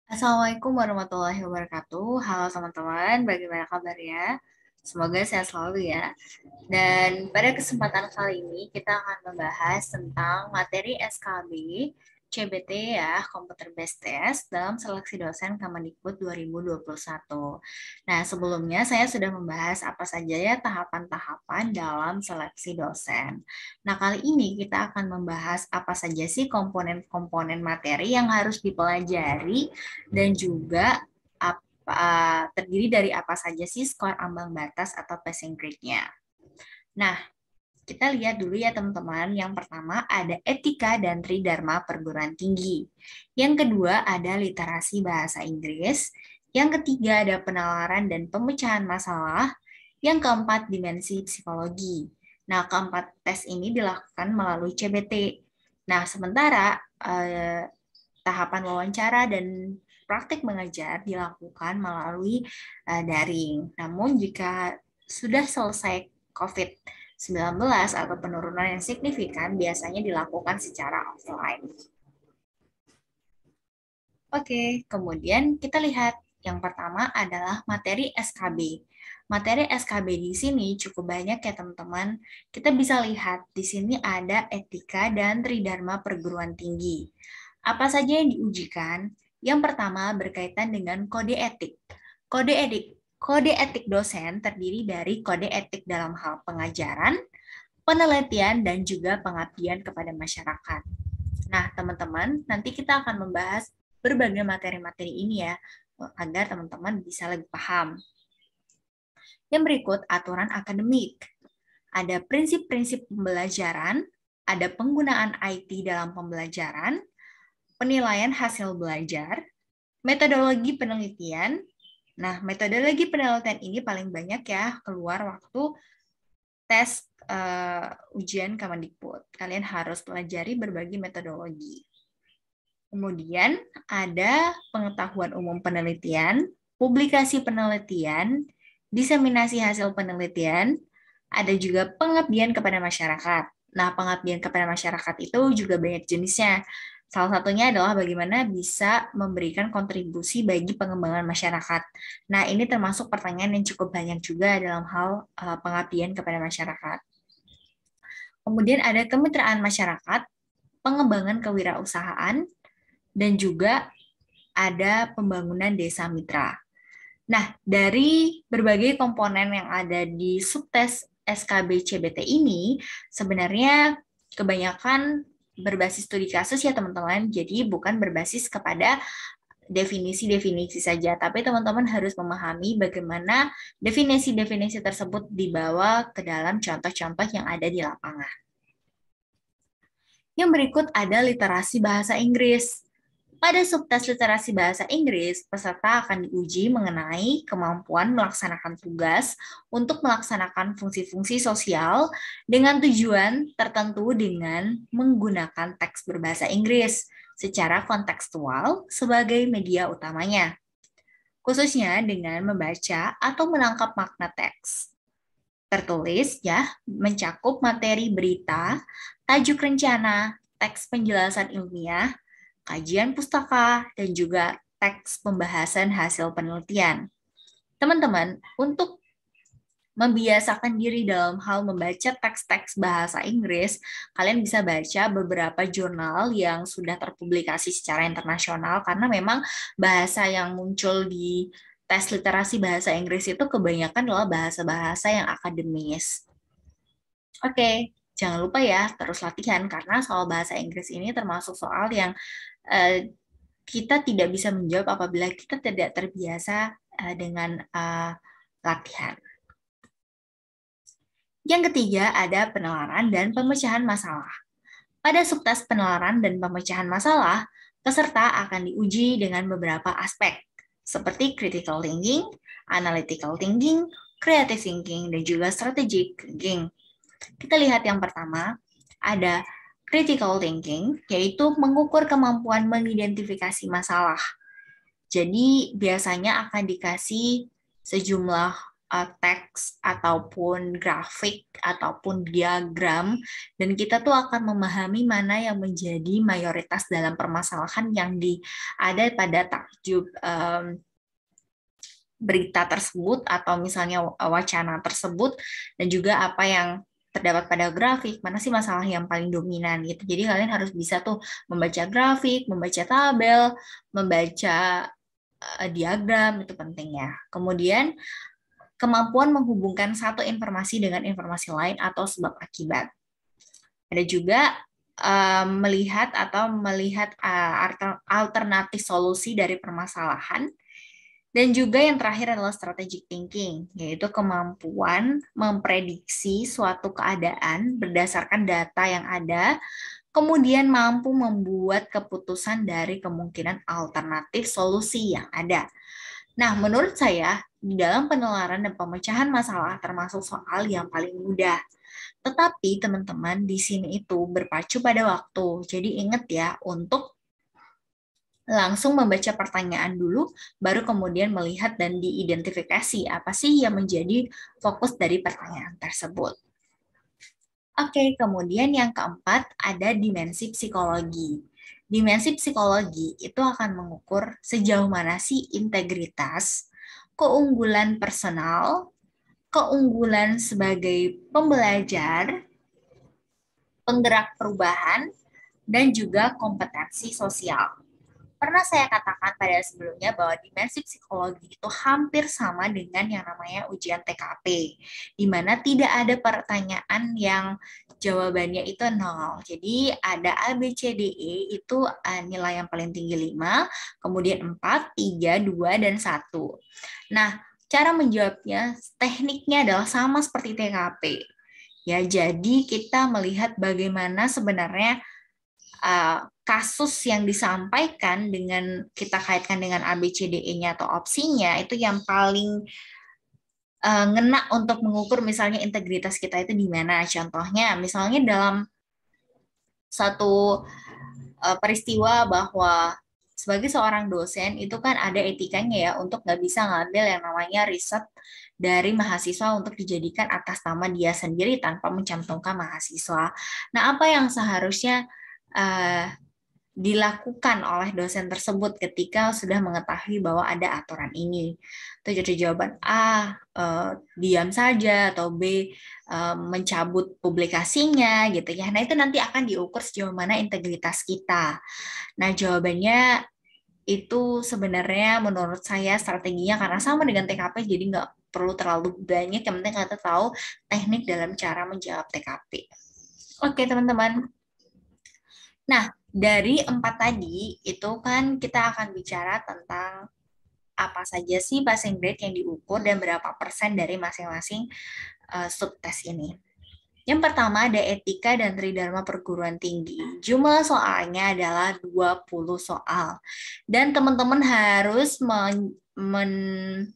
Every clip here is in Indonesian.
Assalamualaikum warahmatullahi wabarakatuh. Halo teman-teman, bagaimana kabarnya? Semoga sehat selalu ya. Dan pada kesempatan kali ini kita akan membahas tentang materi SKB CBT ya, Computer Based Test dalam seleksi dosen Kemendikbud 2021. Nah, sebelumnya saya sudah membahas apa saja ya tahapan-tahapan dalam seleksi dosen. Nah, kali ini kita akan membahas apa saja sih komponen-komponen materi yang harus dipelajari dan juga terdiri dari apa saja sih skor ambang batas atau passing grade-nya. Nah, kita lihat dulu ya teman-teman. Yang pertama ada etika dan tridharma perguruan tinggi. Yang kedua ada literasi bahasa Inggris. Yang ketiga ada penalaran dan pemecahan masalah. Yang keempat dimensi psikologi. Nah, keempat tes ini dilakukan melalui CBT. Nah, sementara tahapan wawancara dan praktik mengajar dilakukan melalui daring. Namun jika sudah selesai COVID-19 atau penurunan yang signifikan biasanya dilakukan secara offline. Oke, kemudian kita lihat yang pertama adalah materi SKB. Materi SKB di sini cukup banyak ya teman-teman. Kita bisa lihat di sini ada etika dan tridharma perguruan tinggi. Apa saja yang diujikan? Yang pertama berkaitan dengan kode etik. Kode etik dosen terdiri dari kode etik dalam hal pengajaran, penelitian, dan juga pengabdian kepada masyarakat. Nah, teman-teman, nanti kita akan membahas berbagai materi-materi ini ya, agar teman-teman bisa lebih paham. Yang berikut, aturan akademik. Ada prinsip-prinsip pembelajaran, ada penggunaan IT dalam pembelajaran, penilaian hasil belajar, metodologi penelitian. Nah, metodologi penelitian ini paling banyak ya keluar waktu tes ujian Kemendikbud. Kalian harus pelajari berbagai metodologi. Kemudian ada pengetahuan umum penelitian, publikasi penelitian, diseminasi hasil penelitian, ada juga pengabdian kepada masyarakat. Nah, pengabdian kepada masyarakat itu juga banyak jenisnya. Salah satunya adalah bagaimana bisa memberikan kontribusi bagi pengembangan masyarakat. Nah, ini termasuk pertanyaan yang cukup banyak juga dalam hal pengabdian kepada masyarakat. Kemudian ada kemitraan masyarakat, pengembangan kewirausahaan, dan juga ada pembangunan desa mitra. Nah, dari berbagai komponen yang ada di subtes SKB CBT ini, sebenarnya kebanyakan berbasis studi kasus ya teman-teman, jadi bukan berbasis kepada definisi-definisi saja, tapi teman-teman harus memahami bagaimana definisi-definisi tersebut dibawa ke dalam contoh-contoh yang ada di lapangan. Yang berikut ada literasi bahasa Inggris. Pada subtes literasi bahasa Inggris, peserta akan diuji mengenai kemampuan melaksanakan tugas untuk melaksanakan fungsi-fungsi sosial dengan tujuan tertentu dengan menggunakan teks berbahasa Inggris secara kontekstual sebagai media utamanya, khususnya dengan membaca atau menangkap makna teks tertulis ya, mencakup materi berita, tajuk rencana, teks penjelasan ilmiah, kajian pustaka, dan juga teks pembahasan hasil penelitian. Teman-teman, untuk membiasakan diri dalam hal membaca teks-teks bahasa Inggris, kalian bisa baca beberapa jurnal yang sudah terpublikasi secara internasional, karena memang bahasa yang muncul di tes literasi bahasa Inggris itu kebanyakan adalah bahasa-bahasa yang akademis. Oke, jangan lupa ya terus latihan, karena soal bahasa Inggris ini termasuk soal yang kita tidak bisa menjawab apabila kita tidak terbiasa dengan latihan. Yang ketiga ada penalaran dan pemecahan masalah. Pada subtes penalaran dan pemecahan masalah, peserta akan diuji dengan beberapa aspek, seperti critical thinking, analytical thinking, creative thinking, dan juga strategic thinking. Kita lihat yang pertama, ada critical thinking, yaitu mengukur kemampuan mengidentifikasi masalah. Jadi biasanya akan dikasih sejumlah teks ataupun grafik ataupun diagram, dan kita tuh akan memahami mana yang menjadi mayoritas dalam permasalahan yang ada pada takjub berita tersebut atau misalnya wacana tersebut, dan juga apa yang terdapat pada grafik, mana sih masalah yang paling dominan gitu. Jadi kalian harus bisa tuh membaca grafik, membaca tabel, membaca diagram, itu penting ya. Kemudian kemampuan menghubungkan satu informasi dengan informasi lain atau sebab akibat. Ada juga melihat alternatif solusi dari permasalahan. Dan juga yang terakhir adalah strategic thinking, yaitu kemampuan memprediksi suatu keadaan berdasarkan data yang ada, kemudian mampu membuat keputusan dari kemungkinan alternatif solusi yang ada. Nah, menurut saya, di dalam penelaran dan pemecahan masalah termasuk soal yang paling mudah. Tetapi teman-teman di sini itu berpacu pada waktu. Jadi ingat ya, untuk langsung membaca pertanyaan dulu, baru kemudian melihat dan diidentifikasi apa sih yang menjadi fokus dari pertanyaan tersebut. Oke, kemudian yang keempat ada dimensi psikologi. Dimensi psikologi itu akan mengukur sejauh mana sih integritas, keunggulan personal, keunggulan sebagai pembelajar, penggerak perubahan, dan juga kompetensi sosial. Pernah saya katakan pada sebelumnya bahwa dimensi psikologi itu hampir sama dengan yang namanya ujian TKP, di mana tidak ada pertanyaan yang jawabannya itu 0. Jadi ada A, B, C, D, E itu nilai yang paling tinggi 5, kemudian 4, 3, 2, dan 1. Nah, cara menjawabnya, tekniknya adalah sama seperti TKP. Ya, jadi kita melihat bagaimana sebenarnya kasus yang disampaikan dengan kita kaitkan dengan ABCDE-nya atau opsinya itu yang paling ngena untuk mengukur misalnya integritas kita itu di mana. Contohnya misalnya dalam satu peristiwa bahwa sebagai seorang dosen itu kan ada etikanya ya untuk nggak bisa ngambil yang namanya riset dari mahasiswa untuk dijadikan atas nama dia sendiri tanpa mencantumkan mahasiswa. Nah, apa yang seharusnya dilakukan oleh dosen tersebut ketika sudah mengetahui bahwa ada aturan ini? Itu jadi jawaban A, diam saja, atau B, mencabut publikasinya gitu ya. Nah, itu nanti akan diukur sejauh mana integritas kita. Nah, jawabannya itu sebenarnya menurut saya strateginya karena sama dengan TKP, jadi nggak perlu terlalu banyak, yang penting kita tahu teknik dalam cara menjawab TKP. Oke, teman-teman. Nah, dari 4 tadi, itu kan kita akan bicara tentang apa saja sih passing grade yang diukur dan berapa persen dari masing-masing subtes ini. Yang pertama ada etika dan tridharma perguruan tinggi. Jumlah soalnya adalah 20 soal. Dan teman-teman harus memiliki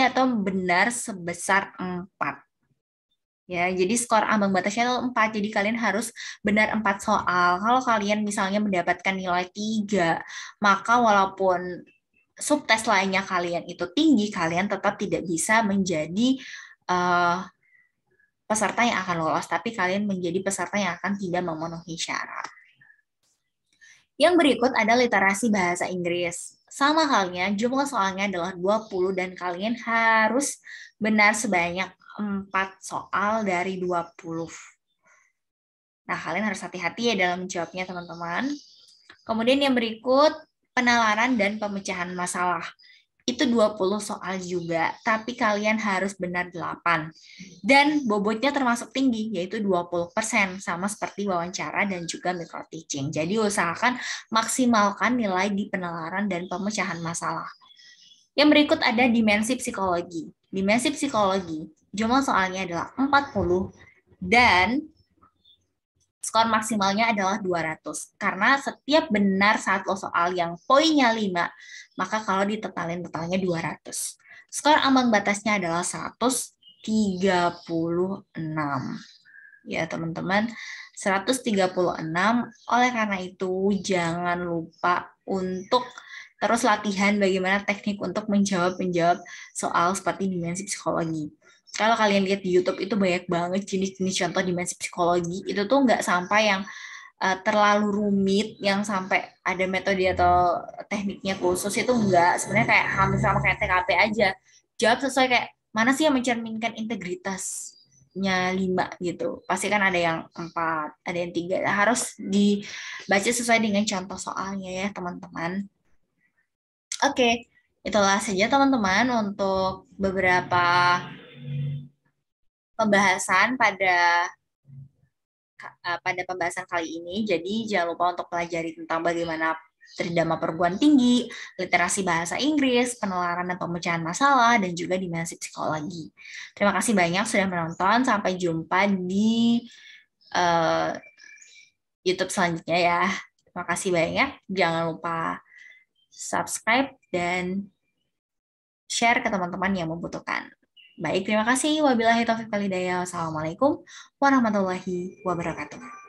atau benar sebesar 4. Ya, jadi skor ambang batasnya itu 4, jadi kalian harus benar 4 soal. Kalau kalian misalnya mendapatkan nilai 3, maka walaupun subtes lainnya kalian itu tinggi, kalian tetap tidak bisa menjadi peserta yang akan lolos, tapi kalian menjadi peserta yang akan tidak memenuhi syarat. Yang berikut ada literasi bahasa Inggris. Sama halnya, jumlah soalnya adalah 20 dan kalian harus benar sebanyak 4 soal dari 20. Nah, kalian harus hati-hati ya dalam menjawabnya, teman-teman. Kemudian yang berikut, penalaran dan pemecahan masalah. Itu 20 soal juga, tapi kalian harus benar 8. Dan bobotnya termasuk tinggi, yaitu 20%, sama seperti wawancara dan juga micro teaching. Jadi usahakan maksimalkan nilai di penalaran dan pemecahan masalah. Yang berikut ada dimensi psikologi. Dimensi psikologi, jumlah soalnya adalah 40 dan skor maksimalnya adalah 200. Karena setiap benar satu soal yang poinnya 5, maka kalau ditotalin totalnya 200. Skor ambang batasnya adalah 136. Ya, teman-teman, 136. Oleh karena itu, jangan lupa untuk terus latihan bagaimana teknik untuk menjawab soal seperti dimensi psikologi. Kalau kalian lihat di YouTube itu banyak banget jenis-jenis contoh dimensi psikologi. Itu tuh nggak sampai yang terlalu rumit, yang sampai ada metode atau tekniknya khusus, itu enggak. Sebenarnya kayak hampir sama kayak TKP aja. Jawab sesuai kayak mana sih yang mencerminkan integritasnya 5 gitu. Pasti kan ada yang 4, ada yang 3. Harus dibaca sesuai dengan contoh soalnya ya teman-teman. Oke, itulah saja teman-teman untuk beberapa pembahasan pada pembahasan kali ini. Jadi jangan lupa untuk pelajari tentang bagaimana tridharma perguruan tinggi, literasi bahasa Inggris, penalaran dan pemecahan masalah, dan juga dimensi psikologi. Terima kasih banyak sudah menonton. Sampai jumpa di uh, YouTube selanjutnya ya. Terima kasih banyak. Jangan lupa subscribe dan share ke teman-teman yang membutuhkan. Baik, terima kasih. Wabillahi taufiq wal hidayah. Wassalamualaikum warahmatullahi wabarakatuh.